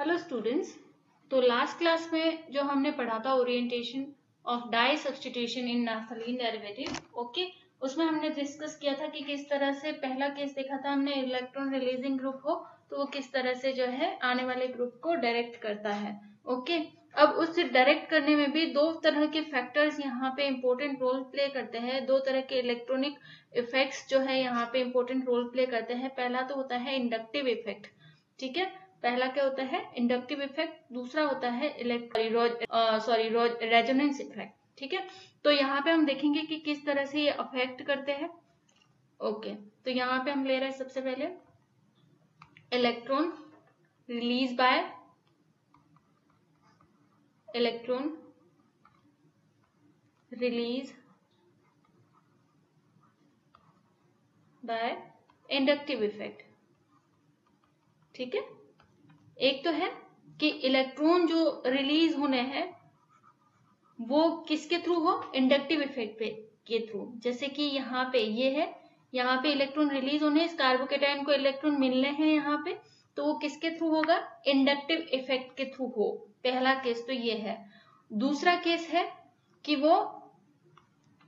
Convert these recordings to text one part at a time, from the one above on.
Hello students, तो last class में जो हमने पढ़ा था orientation of disubstitution in naphthalene derivative, okay, उसमें हमने डिस्कस किया था कि किस तरह से पहला केस देखा था हमने, इलेक्ट्रॉन रिलीजिंग ग्रुप हो तो वो किस तरह से जो है आने वाले ग्रुप को डायरेक्ट करता है। ओके, अब उससे डायरेक्ट करने में भी दो तरह के फैक्टर्स यहाँ पे इंपॉर्टेंट रोल प्ले करते हैं। दो तरह के इलेक्ट्रॉनिक इफेक्ट्स जो है यहाँ पे इंपॉर्टेंट रोल प्ले करते हैं। पहला तो होता है इंडक्टिव इफेक्ट, ठीक है, पहला क्या होता है इंडक्टिव इफेक्ट, दूसरा होता है रेजोनेंस इफेक्ट, ठीक है। तो यहाँ पे हम देखेंगे कि किस तरह से ये अफेक्ट करते हैं। ओके, तो यहाँ पे हम ले रहे हैं सबसे पहले electron release by inductive effect, ठीक है। एक तो है कि इलेक्ट्रॉन जो रिलीज होने हैं वो किसके थ्रू हो, इंडक्टिव इफेक्ट के थ्रू। जैसे कि यहाँ पे ये है, यहाँ पे इलेक्ट्रॉन रिलीज होने, इस कार्बोकेटायन को इलेक्ट्रॉन मिलने हैं यहाँ पे, तो वो किसके थ्रू होगा, इंडक्टिव इफेक्ट के थ्रू हो। पहला केस तो ये है। दूसरा केस है कि वो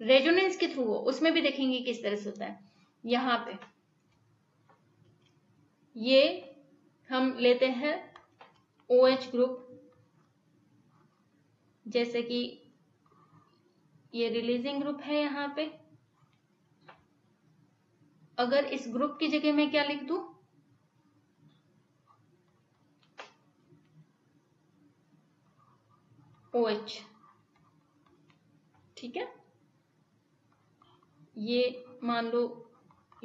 रेजोनेंस के थ्रू हो, उसमें भी देखेंगे किस तरह से होता है। यहाँ पे ये हम लेते हैं OH ग्रुप, जैसे कि ये रिलीजिंग ग्रुप है यहाँ पे। अगर इस ग्रुप की जगह मैं क्या लिख दूं, OH, ठीक है। ये मान लो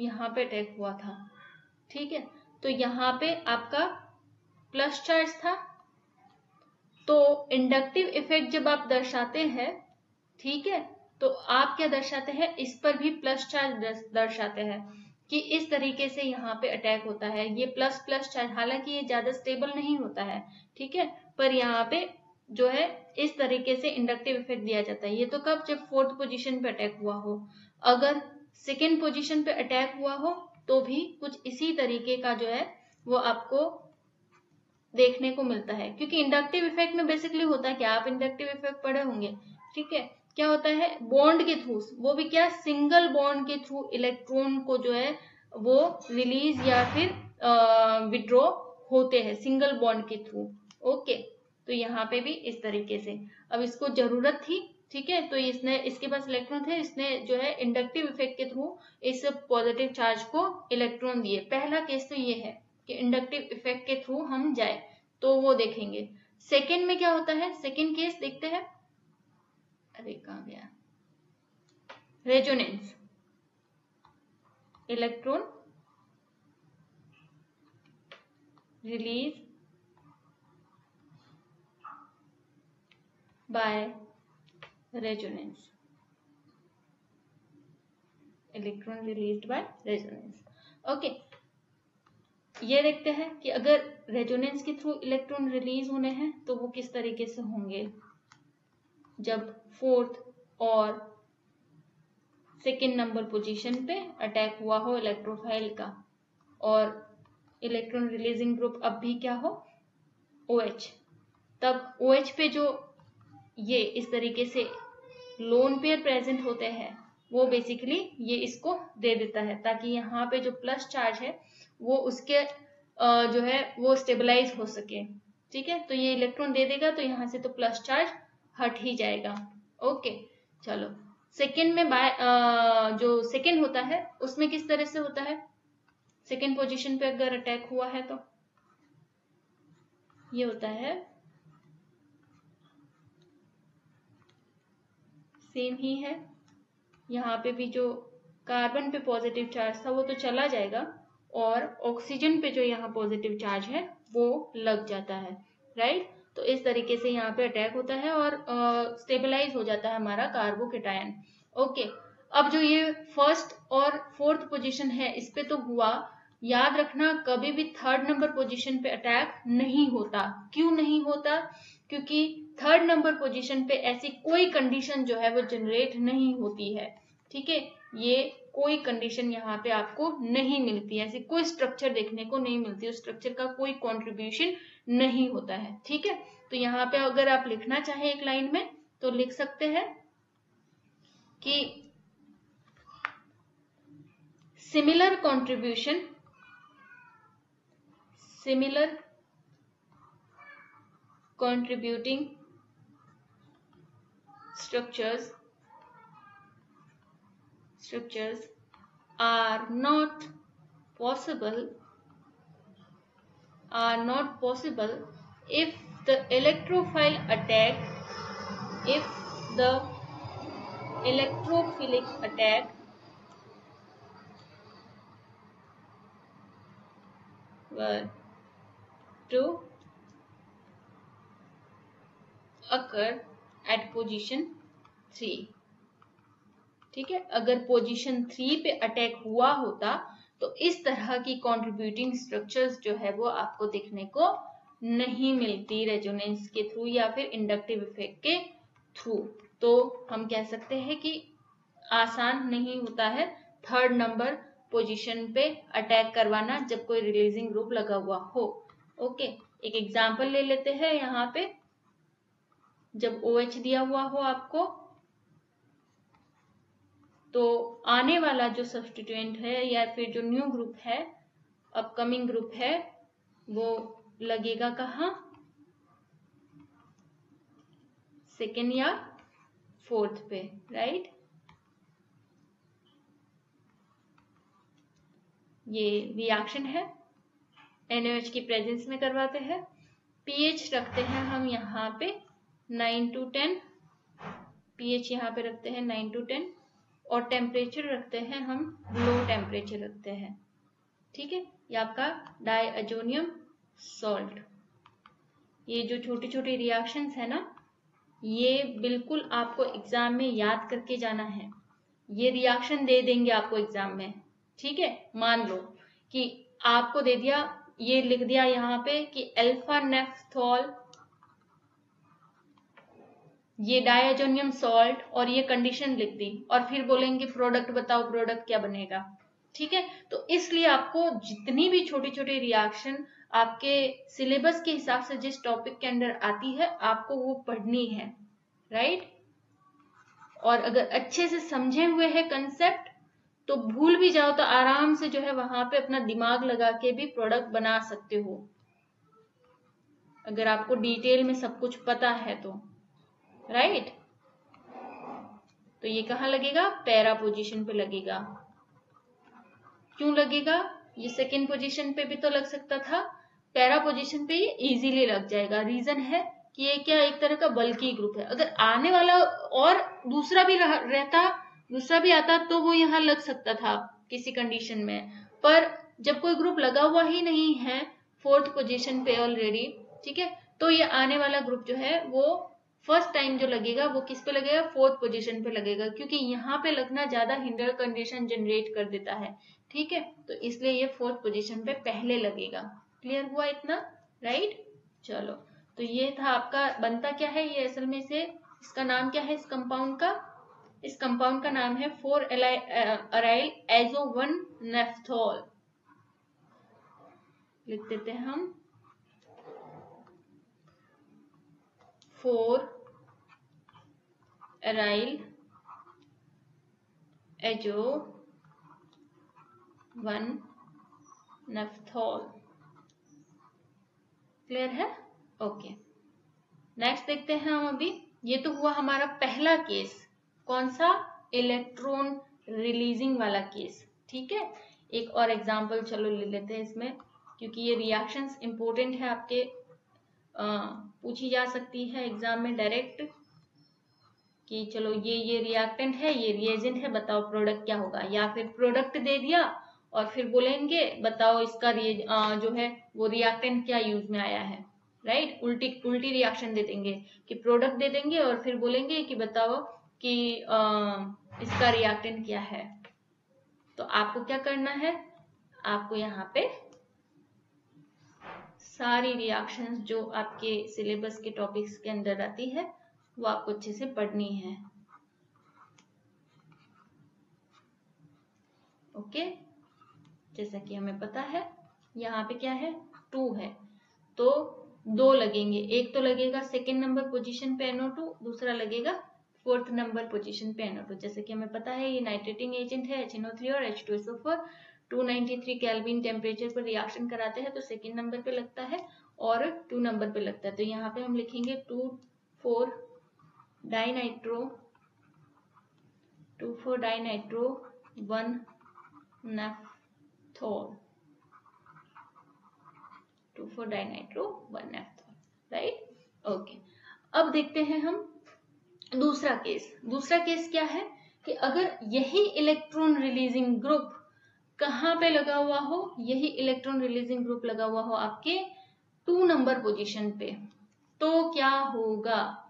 यहाँ पे अटैक हुआ था, ठीक है, तो यहाँ पे आपका प्लस चार्ज था, तो इंडक्टिव इफेक्ट जब आप दर्शाते हैं, ठीक है, तो आप क्या दर्शाते हैं, इस पर भी प्लस चार्ज दर्शाते हैं कि इस तरीके से यहाँ पे अटैक होता है। ये प्लस प्लस चार्ज, हालांकि ये ज्यादा स्टेबल नहीं होता है, ठीक है, पर यहाँ पे जो है इस तरीके से इंडक्टिव इफेक्ट दिया जाता है। ये तो कब, जब फोर्थ पोजीशन पे अटैक हुआ हो। अगर सेकेंड पोजीशन पे अटैक हुआ हो तो भी कुछ इसी तरीके का जो है वो आपको देखने को मिलता है। क्योंकि इंडक्टिव इफेक्ट में बेसिकली होता है क्या, आप इंडक्टिव इफेक्ट पढ़े होंगे, ठीक है, क्या होता है, बॉन्ड के थ्रू, वो भी क्या, सिंगल बॉन्ड के थ्रू इलेक्ट्रॉन को जो है वो रिलीज या फिर विड्रॉ होते हैं, सिंगल बॉन्ड के थ्रू। ओके, तो यहाँ पे भी इस तरीके से, अब इसको जरूरत थी, ठीक है, तो इसने, इसके पास इलेक्ट्रॉन थे, इसने जो है इंडक्टिव इफेक्ट के थ्रू इस पॉजिटिव चार्ज को इलेक्ट्रॉन दिए। पहला केस तो ये है कि इंडक्टिव इफेक्ट के थ्रू हम जाए, तो वो देखेंगे। सेकेंड में क्या होता है, सेकेंड केस देखते हैं, अरे कहाँ गया, resonance, electron release by resonance, electron released by resonance. Okay, ये देखते हैं कि अगर रेजोनेंस के थ्रू इलेक्ट्रॉन रिलीज होने हैं तो वो किस तरीके से होंगे। जब फोर्थ और सेकेंड नंबर पोजीशन पे अटैक हुआ हो इलेक्ट्रोफाइल का, और इलेक्ट्रॉन रिलीजिंग ग्रुप अब भी क्या हो, OH, तब OH पे जो ये इस तरीके से लोन पेयर प्रेजेंट होते हैं, वो बेसिकली ये इसको दे देता है, ताकि यहाँ पे जो प्लस चार्ज है वो उसके जो है वो स्टेबलाइज हो सके, ठीक है। तो ये इलेक्ट्रॉन दे देगा तो यहाँ से तो प्लस चार्ज हट ही जाएगा। ओके, चलो सेकेंड में जो सेकेंड होता है उसमें किस तरह से होता है, सेकेंड पोजीशन पे अगर अटैक हुआ है तो ये होता है, सेम ही है, यहाँ पे भी जो कार्बन पे पॉजिटिव चार्ज था वो तो चला जाएगा, और ऑक्सीजन पे जो यहाँ पॉजिटिव चार्ज है वो लग जाता है, राइट। तो इस तरीके से यहाँ पे अटैक होता है और स्टेबलाइज हो जाता है हमारा कार्बोकेटायन। ओके, अब जो ये फर्स्ट और फोर्थ पोजीशन है इस पे तो हुआ, याद रखना कभी भी थर्ड नंबर पोजीशन पे अटैक नहीं होता। क्यों नहीं होता, क्योंकि थर्ड नंबर पोजीशन पे ऐसी कोई कंडीशन जो है वो जनरेट नहीं होती है, ठीक है। ये कोई कंडीशन यहाँ पे आपको नहीं मिलती, ऐसी कोई स्ट्रक्चर देखने को नहीं मिलती, उस स्ट्रक्चर का कोई कंट्रीब्यूशन नहीं होता है। ठीक है, तो यहाँ पे अगर आप लिखना चाहें एक लाइन में तो लिख सकते हैं कि similar contribution, similar contributing structures are not possible if the electrophile attack, if the electrophilic attack were to occur at position 3। ठीक है, अगर पोजीशन 3 पे अटैक हुआ होता तो इस तरह की कंट्रीब्यूटिंग स्ट्रक्चर्स जो है वो आपको देखने को नहीं मिलती रेजोनेंस के थ्रू या फिर इंडक्टिव इफेक्ट के थ्रू। तो हम कह सकते हैं कि आसान नहीं होता है थर्ड नंबर पोजीशन पे अटैक करवाना जब कोई रिलीजिंग ग्रुप लगा हुआ हो। ओके, एक एग्जांपल ले लेते हैं यहाँ पे। जब OH दिया हुआ हो आपको तो आने वाला जो सब्स्टिट्यूएंट है या फिर जो न्यू ग्रुप है, अपकमिंग ग्रुप है, वो लगेगा कहाँ, सेकेंड या फोर्थ पे, राइट। ये रिएक्शन है, NaOH की प्रेजेंस में करवाते हैं। pH रखते हैं हम यहाँ पे 9 to 10, pH यहाँ पे रखते हैं 9 to 10 और टेम्परेचर रखते हैं हम लो टेम्परेचर रखते हैं। ठीक है, ये आपका डायअजोनियम सॉल्ट। ये जो छोटी छोटी रिएक्शंस है ना, ये बिल्कुल आपको एग्जाम में याद करके जाना है। ये रिएक्शन दे देंगे आपको एग्जाम में। ठीक है, मान लो कि आपको दे दिया, ये लिख दिया यहाँ पे कि अल्फा नेफ्थॉल, ये डायअजोनियम सॉल्ट, और ये कंडीशन लिख दी और फिर बोलेंगे प्रोडक्ट बताओ, प्रोडक्ट क्या बनेगा। ठीक है, तो इसलिए आपको जितनी भी छोटी छोटी रिएक्शन आपके सिलेबस के हिसाब से जिस टॉपिक के अंदर आती है आपको वो पढ़नी है, राइट। और अगर अच्छे से समझे हुए हैं कंसेप्ट तो भूल भी जाओ तो आराम से जो है वहां पे अपना दिमाग लगा के भी प्रोडक्ट बना सकते हो, अगर आपको डिटेल में सब कुछ पता है तो, राइट। तो ये कहाँ लगेगा, पैरा पोजीशन पे लगेगा। क्यों लगेगा, ये सेकेंड पोजीशन पे भी तो लग सकता था, पैरा पोजीशन पे ये इजीली लग जाएगा। रीजन है कि ये क्या एक तरह का बल्की ग्रुप है, अगर आने वाला और दूसरा भी रहता, दूसरा भी आता तो वो यहाँ लग सकता था किसी कंडीशन में, पर जब कोई ग्रुप लगा हुआ ही नहीं है फोर्थ पोजीशन पे ऑलरेडी, ठीक है, तो ये आने वाला ग्रुप जो है वो फर्स्ट टाइम जो लगेगा वो किस पे लगेगा, फोर्थ पोजीशन पे लगेगा, क्योंकि यहाँ पे लगना ज्यादा हिंडर कंडीशन जनरेट कर देता है। ठीक है, तो इसलिए ये फोर्थ पोजीशन पे पहले लगेगा। क्लियर हुआ इतना, राइट। चलो, तो ये था आपका, बनता क्या है ये असल में से, इसका नाम क्या है इस कंपाउंड का, इस कंपाउंड का नाम है 4-अराइल एजो 1 नेफ्थॉल। लिख देते हैं हम 4-अराइल एजो 1 नेफ्थॉल। क्लियर है, ओके। नेक्स्ट देखते हैं हम अभी। ये तो हुआ हमारा पहला केस, कौन सा, इलेक्ट्रॉन रिलीजिंग वाला केस। ठीक है, एक और एग्जांपल चलो ले लेते हैं इसमें, क्योंकि ये रिएक्शंस इंपॉर्टेंट है आपके, पूछी जा सकती है एग्जाम में डायरेक्ट कि चलो ये रिएक्टेंट है, ये रिएजेंट है, बताओ प्रोडक्ट क्या होगा, या फिर प्रोडक्ट दे दिया और फिर बोलेंगे बताओ इसका जो है वो रिएक्टेंट क्या यूज में आया है, राइट। उल्टी रिएक्शन दे देंगे कि प्रोडक्ट दे देंगे और फिर बोलेंगे कि बताओ कि इसका रिएक्टेंट क्या है। तो आपको क्या करना है, आपको यहाँ पे सारी रिएक्शंस जो आपके सिलेबस के टॉपिक्स के अंदर आती है वो आपको अच्छे से पढ़नी है। ओके, जैसा कि हमें पता है यहाँ पे क्या है 2 है, तो 2 लगेंगे, एक तो लगेगा सेकेंड नंबर पोजीशन पे NO2, दूसरा लगेगा 4th नंबर पोजीशन पे NO2। जैसे कि हमें पता है ये नाइट्रेटिंग एजेंट है HNO3 और H2SO4, 293 केल्विन टेम्परेचर पर रिएक्शन कराते हैं तो सेकेंड नंबर पे लगता है और 2 नंबर पे लगता है। तो यहाँ पे हम लिखेंगे 2,4 dinitro 1 naphthol, 2,4 dinitro 1 naphthol, right. Okay, अब देखते हैं हम दूसरा केस। दूसरा केस क्या है कि अगर यही इलेक्ट्रॉन रिलीजिंग ग्रुप कहाँ पे लगा हुआ हो, यही इलेक्ट्रॉन रिलीजिंग ग्रुप लगा हुआ हो आपके 2 नंबर पोजीशन पे, तो क्या होगा?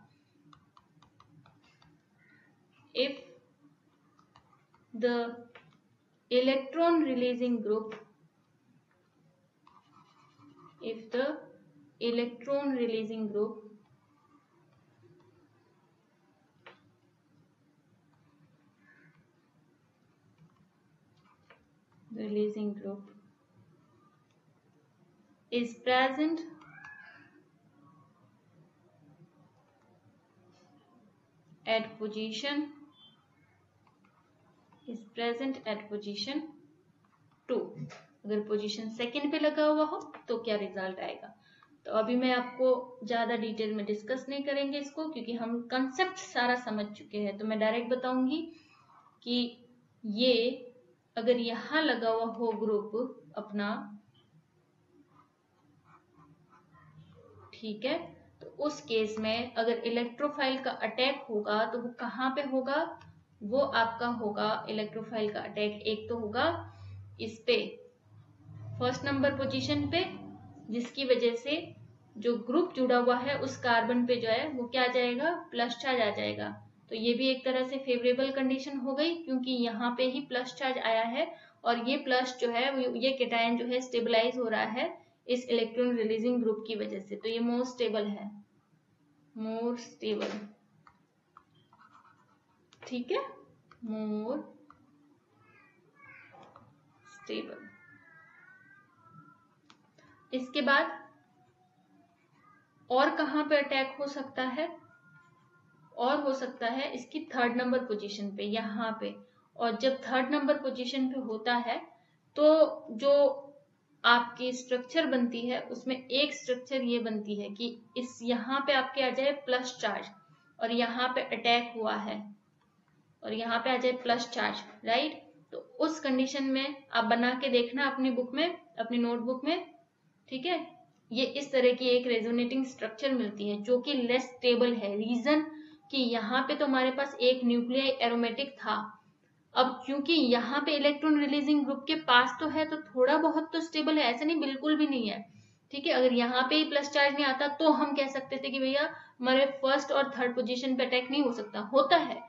If the electron releasing group is present at position 2, अगर पोजीशन सेकंड पे लगा हुआ हो तो क्या रिजल्ट आएगा? तो अभी मैं आपको ज्यादा डिटेल में डिस्कस नहीं करेंगे इसको, क्योंकि हम कंसेप्ट सारा समझ चुके हैं। तो मैं डायरेक्ट बताऊंगी कि ये अगर यहां लगा हुआ हो ग्रुप अपना, ठीक है, तो उस केस में अगर इलेक्ट्रोफाइल का अटैक होगा तो वो कहाँ पे होगा? वो आपका होगा इलेक्ट्रोफाइल का अटैक, एक तो होगा इस पे फर्स्ट नंबर पोजीशन पे, जिसकी वजह से जो ग्रुप जुड़ा हुआ है उस कार्बन पे जो है वो क्या आ जाएगा? प्लस चार्ज आ जाएगा। तो ये भी एक तरह से फेवरेबल कंडीशन हो गई, क्योंकि यहाँ पे ही प्लस चार्ज आया है और ये प्लस जो है ये केटायन जो है स्टेबलाइज हो रहा है इस इलेक्ट्रॉन रिलीजिंग ग्रुप की वजह से, तो ये मोर स्टेबल है, मोर स्टेबल, ठीक है, मोर स्टेबल। इसके बाद और कहां पे अटैक हो सकता है? और हो सकता है इसकी 3rd नंबर पोजीशन पे, यहाँ पे। और जब 3rd नंबर पोजीशन पे होता है तो जो आपकी स्ट्रक्चर बनती है उसमें एक स्ट्रक्चर ये बनती है कि इस यहाँ पे आपके आ जाए प्लस चार्ज और यहाँ पे अटैक हुआ है और यहाँ पे आ जाए प्लस चार्ज, राइट। तो उस कंडीशन में आप बना के देखना अपनी बुक में, अपनी नोटबुक में, ठीक है। ये इस तरह की एक रेजोनेटिंग स्ट्रक्चर मिलती है जो कि लेस स्टेबल है। रीजन कि यहाँ पे तो हमारे पास एक न्यूक्लियाई एरोमेटिक था, अब क्योंकि यहाँ पे इलेक्ट्रॉन रिलीजिंग ग्रुप के पास तो है तो थोड़ा बहुत तो स्टेबल है, ऐसा नहीं बिल्कुल भी नहीं है, ठीक है। अगर यहाँ पे ही प्लस चार्ज नहीं आता तो हम कह सकते थे कि भैया हमारे फर्स्ट और थर्ड पोजीशन पे अटैक नहीं हो सकता, होता है,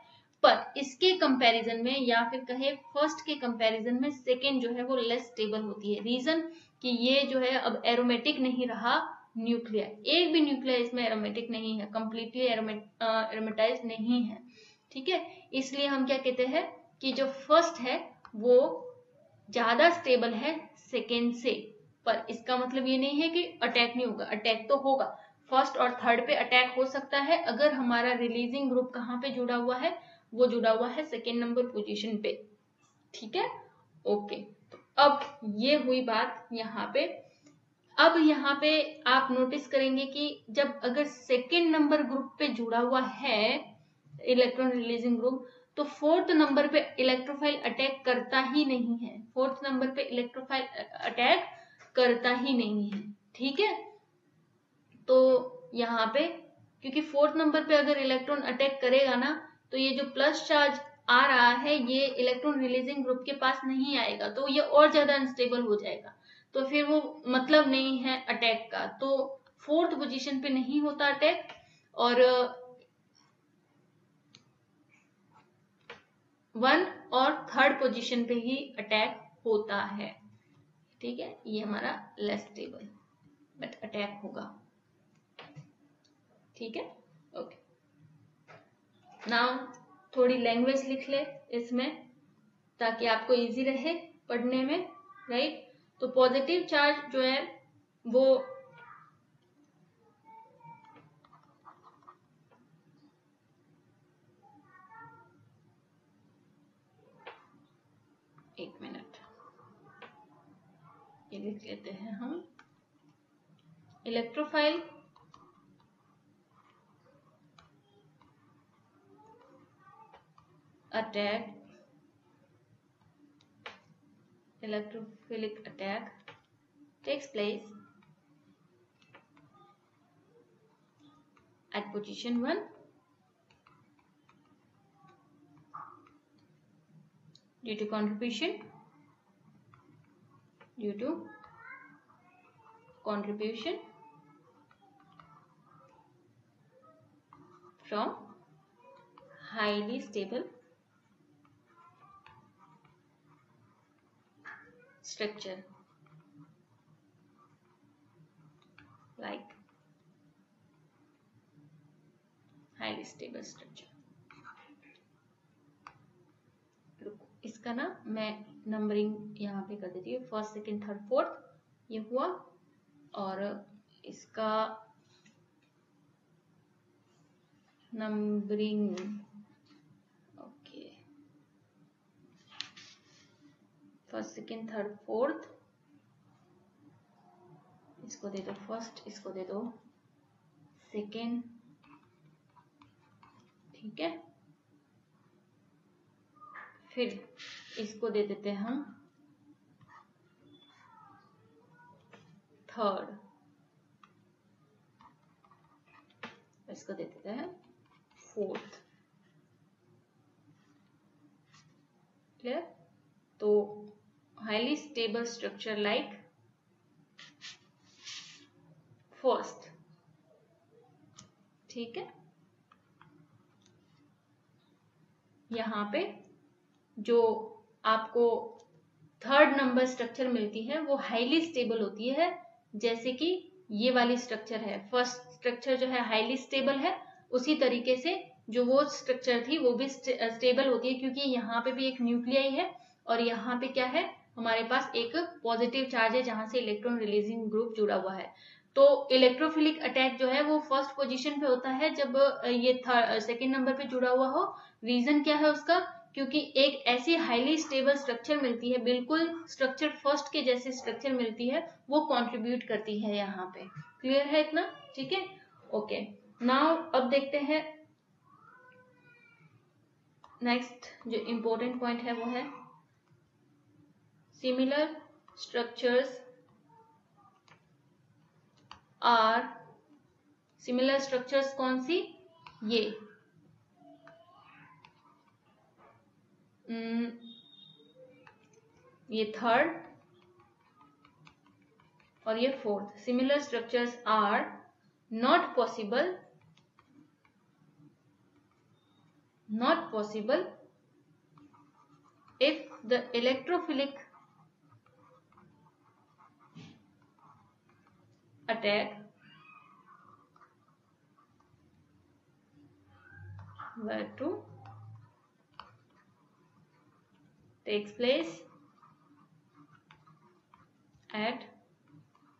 पर इसके कंपैरिजन में या फिर कहे फर्स्ट के कंपैरिजन में सेकेंड जो है वो लेस स्टेबल होती है। रीजन कि ये जो है अब एरोमेटिक नहीं रहा न्यूक्लियर, एक भी न्यूक्लियर इसमें एरोमेटिक नहीं है, कंप्लीटली एरोमेटाइज नहीं है, ठीक है। इसलिए हम क्या कहते हैं कि जो फर्स्ट है वो ज्यादा स्टेबल है सेकेंड से, पर इसका मतलब ये नहीं है कि अटैक नहीं होगा, अटैक तो होगा, फर्स्ट और थर्ड पे अटैक हो सकता है अगर हमारा रिलीजिंग ग्रुप कहाँ पे जुड़ा हुआ है, वो जुड़ा हुआ है सेकेंड नंबर पोजीशन पे, ठीक है। ओके, तो अब ये हुई बात यहाँ पे। अब यहाँ पे आप नोटिस करेंगे कि जब अगर सेकेंड नंबर ग्रुप पे जुड़ा हुआ है इलेक्ट्रॉन रिलीजिंग ग्रुप, तो 4th नंबर पे इलेक्ट्रोफाइल अटैक करता ही नहीं है, 4th नंबर पे इलेक्ट्रोफाइल अटैक करता ही नहीं है, ठीक है। तो यहाँ पे क्योंकि 4th नंबर पे अगर इलेक्ट्रॉन अटैक करेगा ना, तो ये जो प्लस चार्ज आ रहा है ये इलेक्ट्रॉन रिलीजिंग ग्रुप के पास नहीं आएगा, तो ये और ज्यादा अनस्टेबल हो जाएगा, तो फिर वो मतलब नहीं है अटैक का। तो 4th पोजीशन पे नहीं होता अटैक और 1 और 3rd पोजीशन पे ही अटैक होता है, ठीक है। ये हमारा लेस स्टेबल बट अटैक होगा, ठीक है। ओके, नाउ थोड़ी लैंग्वेज लिख ले इसमें ताकि आपको इजी रहे पढ़ने में, राइट। तो पॉजिटिव चार्ज जो है वो एक मिनट ये लिख लेते हैं हम, electrophile attack, electrophilic attack takes place at position 1 due to contribution from highly stable structure like highly stable structure। इसका ना मैं नंबरिंग यहाँ पे कर देती हूँ, फर्स्ट सेकंड थर्ड फोर्थ ये हुआ, और इसका numbering okay, first second third fourth, इसको दे दो फर्स्ट, इसको दे दो सेकंड, ठीक है। फिर इसको दे देते हैं हम थर्ड, इसको दे देते हैं फोर्थ, क्लियर। तो highly stable structure like first, ठीक है। यहाँ पे जो आपको थर्ड नंबर स्ट्रक्चर मिलती है वो हाईली स्टेबल होती है, जैसे कि ये वाली स्ट्रक्चर है, फर्स्ट स्ट्रक्चर जो है हाईली स्टेबल है, उसी तरीके से जो वो स्ट्रक्चर थी वो भी स्टेबल होती है, क्योंकि यहाँ पे भी एक न्यूक्लियाई है और यहाँ पे क्या है हमारे पास एक पॉजिटिव चार्ज है जहां से इलेक्ट्रॉन रिलीजिंग ग्रुप जुड़ा हुआ है। तो इलेक्ट्रोफिलिक अटैक जो है वो फर्स्ट पोजीशन पे होता है जब ये सेकेंड नंबर पे जुड़ा हुआ हो। रीजन क्या है उसका, क्योंकि एक ऐसी हाईली स्टेबल स्ट्रक्चर मिलती है, बिल्कुल स्ट्रक्चर फर्स्ट के जैसे स्ट्रक्चर मिलती है, वो कंट्रीब्यूट करती है यहाँ पे। क्लियर है इतना, ठीक है, ओके। नाउ अब देखते हैं नेक्स्ट जो इंपॉर्टेंट पॉइंट है वो है similar structures are, similar structures कौन सी, ये थर्ड और ये fourth. Similar structures are not possible if the electrophilic attack were to takes place at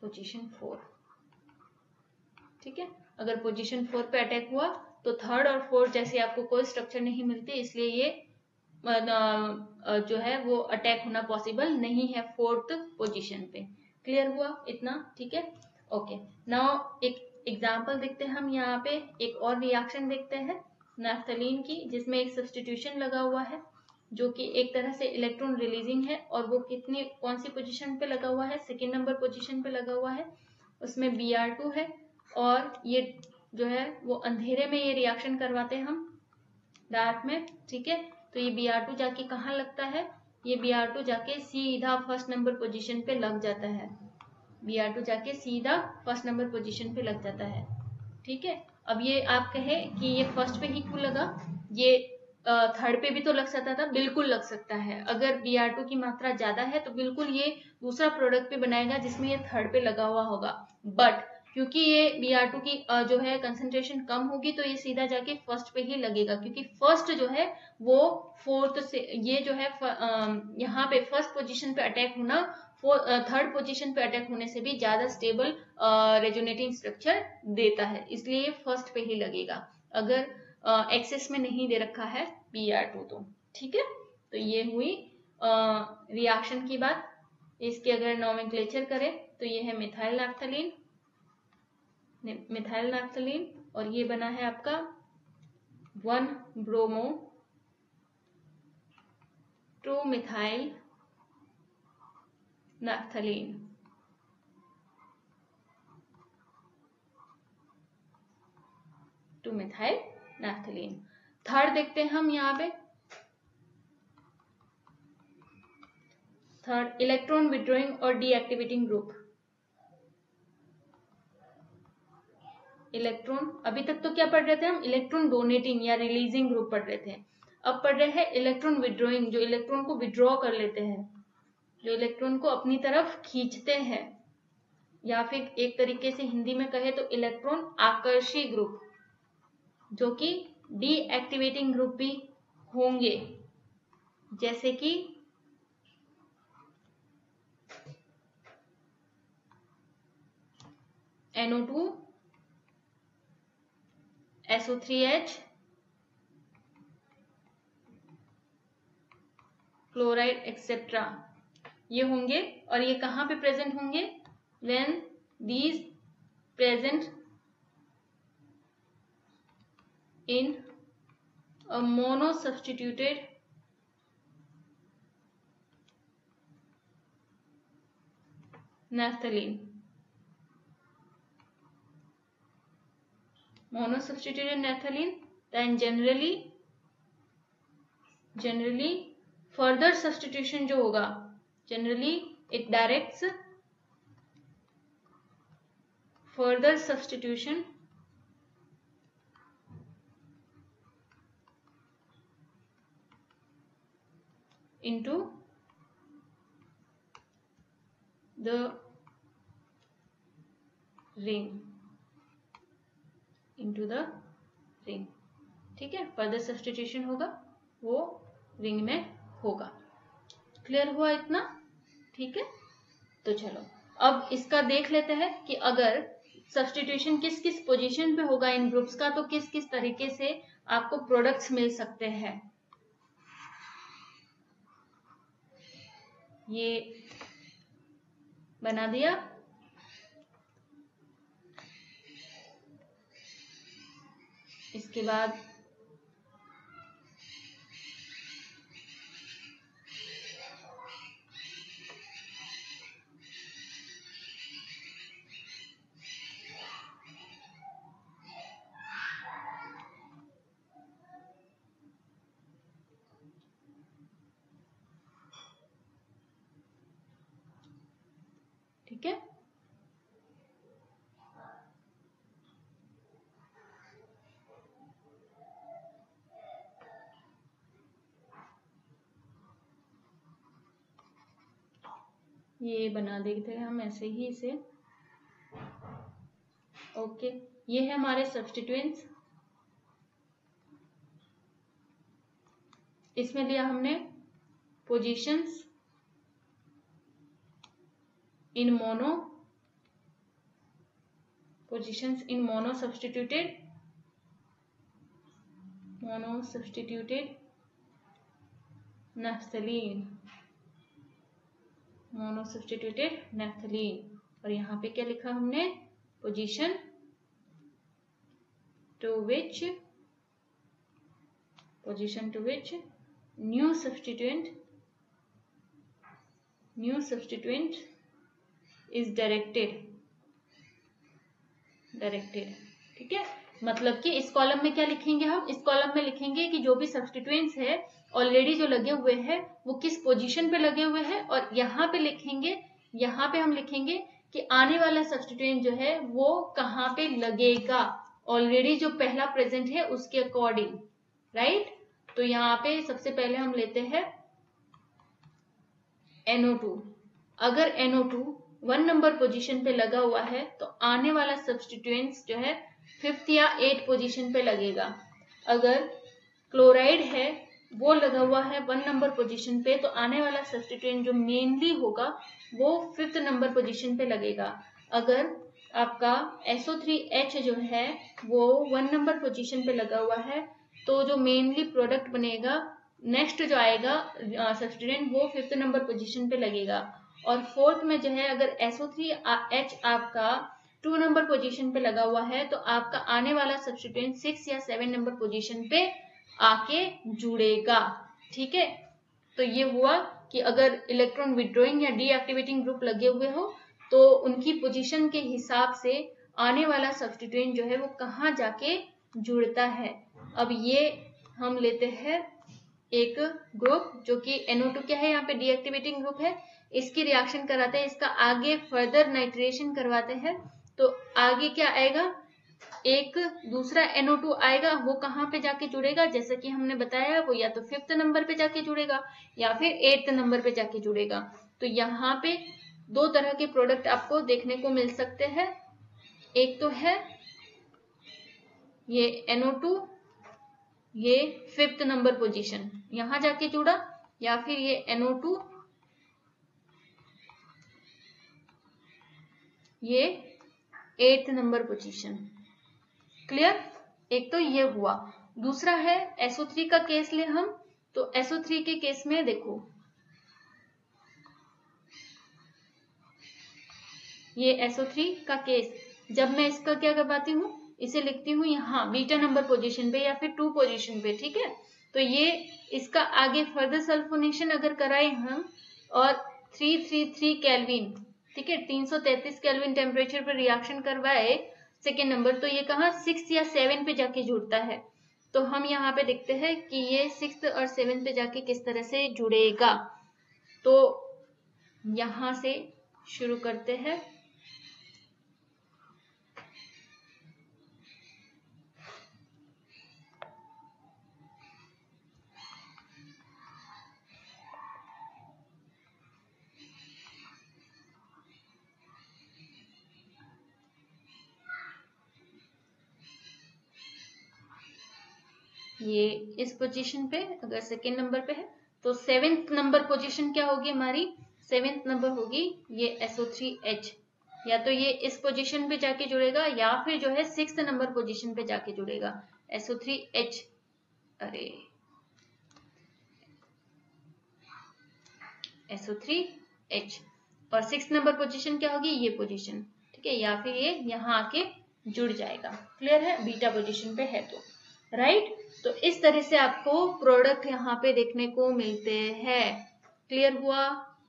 position 4, ठीक है। अगर पोजीशन 4 पे अटैक हुआ तो थर्ड और फोर्थ जैसे आपको कोई स्ट्रक्चर नहीं मिलती, इसलिए ये जो है वो अटैक होना पॉसिबल नहीं है फोर्थ पोजीशन पे। क्लियर हुआ इतना, ठीक है, ओके। नाउ एक एग्जांपल देखते हैं हम, यहाँ पे एक और रिएक्शन देखते हैं नैफ्थलीन की, जिसमें एक सब्स्टिट्यूशन लगा हुआ है जो कि एक तरह से इलेक्ट्रॉन रिलीजिंग है, और वो कौन सी पोजीशन पे लगा हुआ है, सेकेंड नंबर पोजीशन पे लगा हुआ है। उसमें Br2 है, और ये जो है वो अंधेरे में ये रिएक्शन करवाते हैं हम डार्क में, ठीक है। तो ये Br2 जाके कहाँ लगता है, ये Br2 जाके सीधा फर्स्ट नंबर पोजीशन पे लग जाता है, Br2 जाके सीधा फर्स्ट नंबर पोजीशन पे लग जाता है, ठीक है। अब ये आप कहे कि ये फर्स्ट पे ही क्यों लगा, ये थर्ड पे भी तो लग सकता था, बिल्कुल लग सकता है। अगर Br2 की मात्रा ज्यादा है तो बिल्कुल ये दूसरा प्रोडक्ट पे बनाएगा जिसमें ये थर्ड पे लगा हुआ होगा, बट क्योंकि ये Br2 की जो है कंसंट्रेशन कम होगी तो ये सीधा जाके फर्स्ट पे ही लगेगा, क्योंकि फर्स्ट जो है वो फोर्थ से, ये जो है यहाँ पे फर्स्ट पोजीशन पे अटैक होना थर्ड पोजीशन पे अटैक होने से भी ज्यादा स्टेबल रेजोनेटिंग स्ट्रक्चर देता है, इसलिए ये फर्स्ट पे ही लगेगा अगर एक्सेस में नहीं दे रखा है Br2 तो। ठीक है, तो ये हुई रिएक्शन की बात। इसके अगर नोमेनक्लेचर करें तो ये है मिथाइल नैप्थलीन, और ये बना है आपका 1-ब्रोमो 2-मिथाइल नैप्थलीन। थर्ड देखते हैं हम यहाँ पे, थर्ड इलेक्ट्रॉन विड्रॉइंग और डीएक्टिवेटिंग ग्रुप। इलेक्ट्रॉन, अभी तक तो क्या पढ़ रहे थे हम, इलेक्ट्रॉन डोनेटिंग या रिलीजिंग ग्रुप पढ़ रहे थे। अब पढ़ रहे हैं इलेक्ट्रॉन विड्रॉइंग, जो इलेक्ट्रॉन को विड्रॉ कर लेते हैं, जो इलेक्ट्रॉन को अपनी तरफ खींचते हैं, या फिर एक तरीके से हिंदी में कहे तो इलेक्ट्रॉन आकर्षी ग्रुप, जो कि डीएक्टिवेटिंग ग्रुप भी होंगे, जैसे कि NO2, SO3H, क्लोराइड एक्सेट्रा, ये होंगे। और ये कहां पे प्रेजेंट होंगे, when these present in a mono substituted naphthalene, monosubstituted naphthalene, then generally further substitution जो होगा, generally it directs further substitution into the ring, ठीक है, फर्दर सब्स्टिट्यूशन होगा वो रिंग में होगा। क्लियर हुआ इतना? ठीक है, तो चलो अब इसका देख लेते हैं कि अगर सब्स्टिट्यूशन किस किस पोजीशन पे होगा इन ग्रुप्स का, तो किस किस तरीके से आपको प्रोडक्ट्स मिल सकते हैं। ये बना दिया, इसके बाद ठीक है, ये बना देते हैं हम ऐसे ही इसे। ओके, ये है हमारे सब्स्टिट्यूएंट्स। इसमें लिया हमने positions in monosubstituted naphthalene, और यहाँ पे क्या लिखा हमने, position to which new substituent is directed. ठीक है, मतलब कि इस कॉलम में क्या लिखेंगे हम, इस कॉलम में लिखेंगे कि जो भी सब्स्टिट्यूएंट्स है ऑलरेडी जो लगे हुए हैं वो किस पोजीशन पे लगे हुए हैं, और यहाँ पे हम लिखेंगे कि आने वाला सब्स्टिट्यूएंट जो है वो कहाँ पे लगेगा, ऑलरेडी जो पहला प्रेजेंट है उसके अकॉर्डिंग, राइट। तो यहाँ पे सबसे पहले हम लेते हैं NO2। अगर NO2 1 नंबर पोजीशन पे लगा हुआ है तो आने वाला सब्स्टिट्यूएंट्स जो है 5th या 8th पोजीशन पे लगेगा। अगर क्लोराइड है वो लगा हुआ है 1 नंबर पोजीशन पे तो आने वाला सब्स्टिट्यूएंट जो मेनली होगा वो 5th नंबर पोजीशन पे लगेगा। अगर आपका SO3H जो है वो 1 नंबर पोजीशन पे लगा हुआ है तो जो मेनली प्रोडक्ट बनेगा नेक्स्ट जो आएगा सब्स्टिट्यूएंट वो 5th नंबर पोजीशन पे लगेगा। और 4th में जो है अगर SO3H आपका 2 नंबर पोजीशन पे लगा हुआ है तो आपका आने वाला सब्स्टिट्यूएंट 6 या 7 नंबर पोजीशन पे आके जुड़ेगा। ठीक है, तो ये हुआ कि अगर इलेक्ट्रॉन विड्रॉइंग या डीएक्टिवेटिंग ग्रुप लगे हुए हो तो उनकी पोजीशन के हिसाब से आने वाला सब्स्टिट्यूएंट जो है वो कहाँ जाके जुड़ता है। अब ये हम लेते हैं एक ग्रुप जो कि NO2 क्या है, यहाँ पे डीएक्टिवेटिंग ग्रुप है, इसकी रिएक्शन कराते हैं, इसका आगे फर्दर नाइट्रेशन करवाते हैं तो आगे क्या आएगा, एक दूसरा NO2 आएगा, वो कहाँ पे जाके जुड़ेगा, जैसा कि हमने बताया वो या तो 5th नंबर पे जाके जुड़ेगा या फिर 8th नंबर पे जाके जुड़ेगा। तो यहाँ पे दो तरह के प्रोडक्ट आपको देखने को मिल सकते हैं। एक तो है ये NO2, ये 5th नंबर पोजीशन यहां जाके जुड़ा, या फिर ये NO2 ये 8th नंबर पोजीशन। क्लियर, एक तो ये हुआ। दूसरा है SO3 का केस ले हम, तो SO3 के केस में देखो ये SO3 का केस, जब मैं इसका क्या करवाती हूँ, इसे लिखती हूँ यहाँ बीटा नंबर पोजीशन पे या फिर 2 पोजीशन पे। ठीक है, तो ये इसका आगे फर्दर सल्फोनेशन अगर कराए हम और 333 केल्विन, ठीक है 333 केल्विन टेम्परेचर पर रिएक्शन करवाए सेकेंड नंबर, तो ये कहाँ 6 या 7 पे जाके जुड़ता है। तो हम यहाँ पे देखते हैं कि ये 6th और 7th पे जाके किस तरह से जुड़ेगा। तो यहां से शुरू करते हैं। ये इस पोजीशन पे अगर सेकेंड नंबर पे है तो 7th नंबर पोजीशन क्या होगी हमारी, 7th नंबर होगी ये SO3H, या तो ये इस पोजीशन पे जाके जुड़ेगा या फिर जो है 6th नंबर पोजीशन पे जाके जुड़ेगा SO3H। अरे SO3H और 6th नंबर पोजीशन क्या होगी, ये पोजीशन। ठीक है, या फिर ये यहाँ आके जुड़ जाएगा। क्लियर है, बीटा पोजीशन पे है तो राइट। तो इस तरह से आपको प्रोडक्ट यहाँ पे देखने को मिलते हैं। क्लियर हुआ,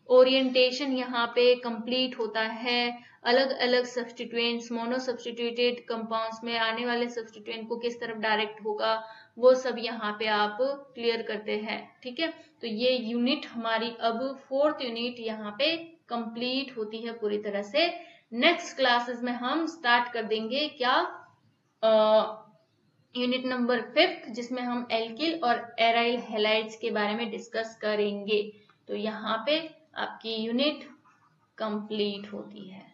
ओरिएंटेशन यहाँ पे कंप्लीट होता है। अलग अलग सब्स्टिट्यूएंट्स, मोनो सब्स्टिट्यूटेड कंपाउंड्स में आने वाले सब्स्टिट्यूएंट को किस तरफ डायरेक्ट होगा वो सब यहाँ पे आप क्लियर करते हैं। ठीक है, तो ये यूनिट हमारी अब 4th यूनिट यहाँ पे कंप्लीट होती है पूरी तरह से। नेक्स्ट क्लासेस में हम स्टार्ट कर देंगे क्या, यूनिट नंबर 5th, जिसमें हम एल्किल और एराइल हैलाइड्स के बारे में डिस्कस करेंगे। तो यहाँ पे आपकी यूनिट कंप्लीट होती है।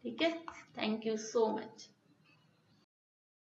ठीक है, थैंक यू सो मच।